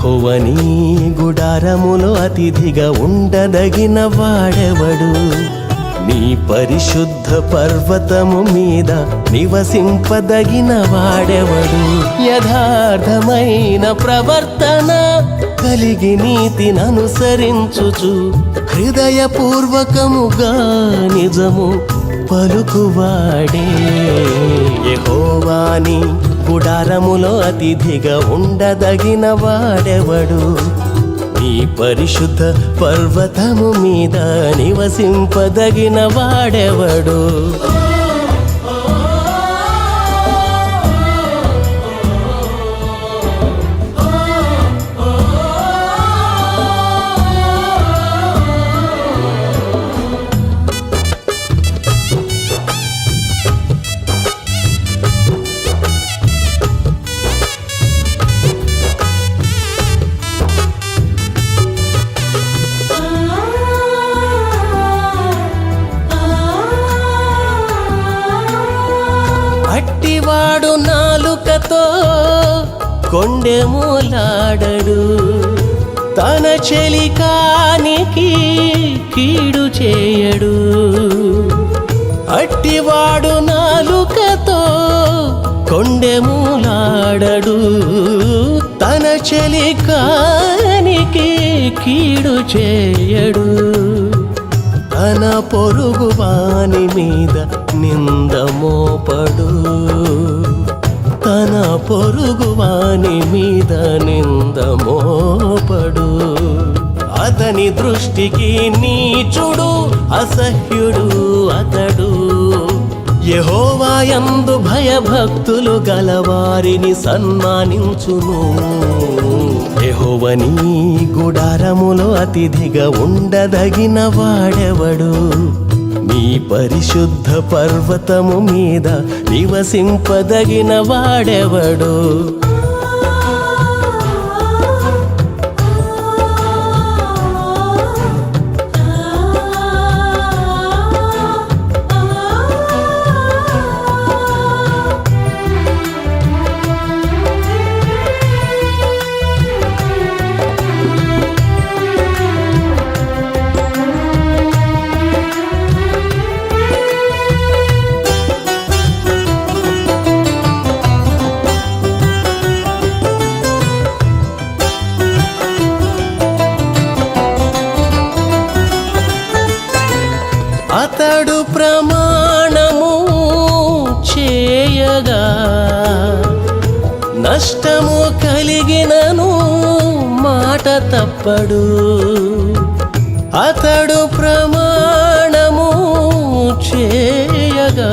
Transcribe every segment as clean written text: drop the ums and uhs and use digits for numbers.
యెహోవా నీ గుడారములో అతిథిగా ఉండదగిన వాడెవడు? నీ పరిశుద్ధ పర్వతము మీద నివసింపదగిన వాడెవడు? యథార్థమైన ప్రవర్తన కలిగి నీతిననుసరించుచు హృదయపూర్వకముగా నిజము పలుకువాడే. యెహోవా నీ గుడారములో అతిథిగా ఉండదగిన వాడెవడు? నీ పరిశుద్ధ పర్వతము మీద నివసింపదగిన వాడెవడు? అట్టివాడు నాలుకతో కొండెములాడడు, తన చెలికానికి కీడు చేయడు. అట్టివాడు నాలుకతో కొండెములాడడు, తన చెలికానికి కీడు చేయడు. తన పొరుగు వాని మీద నింద మోపడు, తన పొరుగు వాని మీద నింద మోపడు. అతని దృష్టికి నీచుడు అసహ్యుడు అతడు. యెహోవా యందు భయభక్తులు గలవారిని సన్మానించును. యెహోవా నీ గుడారములో అతిథిగా ఉండదగిన వాడెవడు? నీ పరిశుద్ధ పర్వతము మీద నివసింపదగిన వాడెవడు? అతడు ప్రమాణము చేయగా నష్టము కలిగినను మాట తప్పడు. అతడు ప్రమాణము చేయగా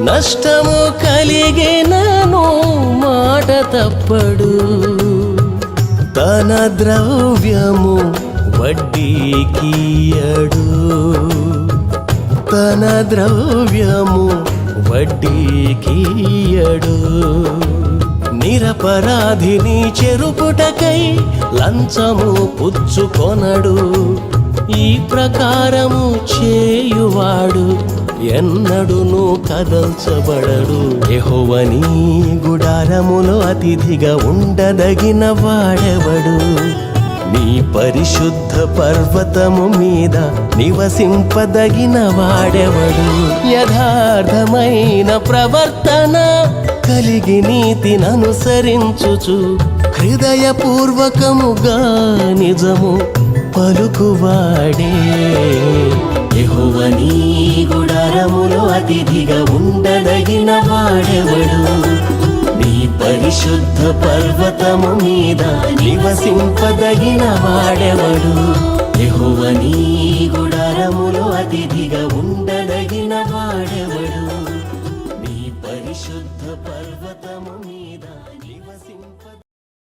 నష్టము కలిగినను మాట తప్పడు. తన ద్రవ్యము వడ్డీకియడు, తన ద్రవ్యము వడ్డీకియడు. నిరపరాధిని చెరుపుటకై లంచము పుచ్చుకొనడు. ఈ ప్రకారము చేయువాడు ఎన్నడును కదల్చబడడు. యెహోవా నీ గుడారములో అతిథిగా ఉండదగిన వాడెవడు? నీ పరిశుద్ధ పర్వతము మీద నివసింపదగిన వాడెవడు? యథార్థమైన ప్రవర్తన కలిగి నీతిననుసరించుచు హృదయపూర్వకముగా నిజము పలుకువాడే. యెహోవా నీ గుడారములో అతిథిగా ఉండదగిన వాడెవడు? నీ పరిశుద్ధ పర్వతము మీద నివసింపదగిన వాడెవడు? యెహోవా నీ గుడారములో అతిథిగా ఉండ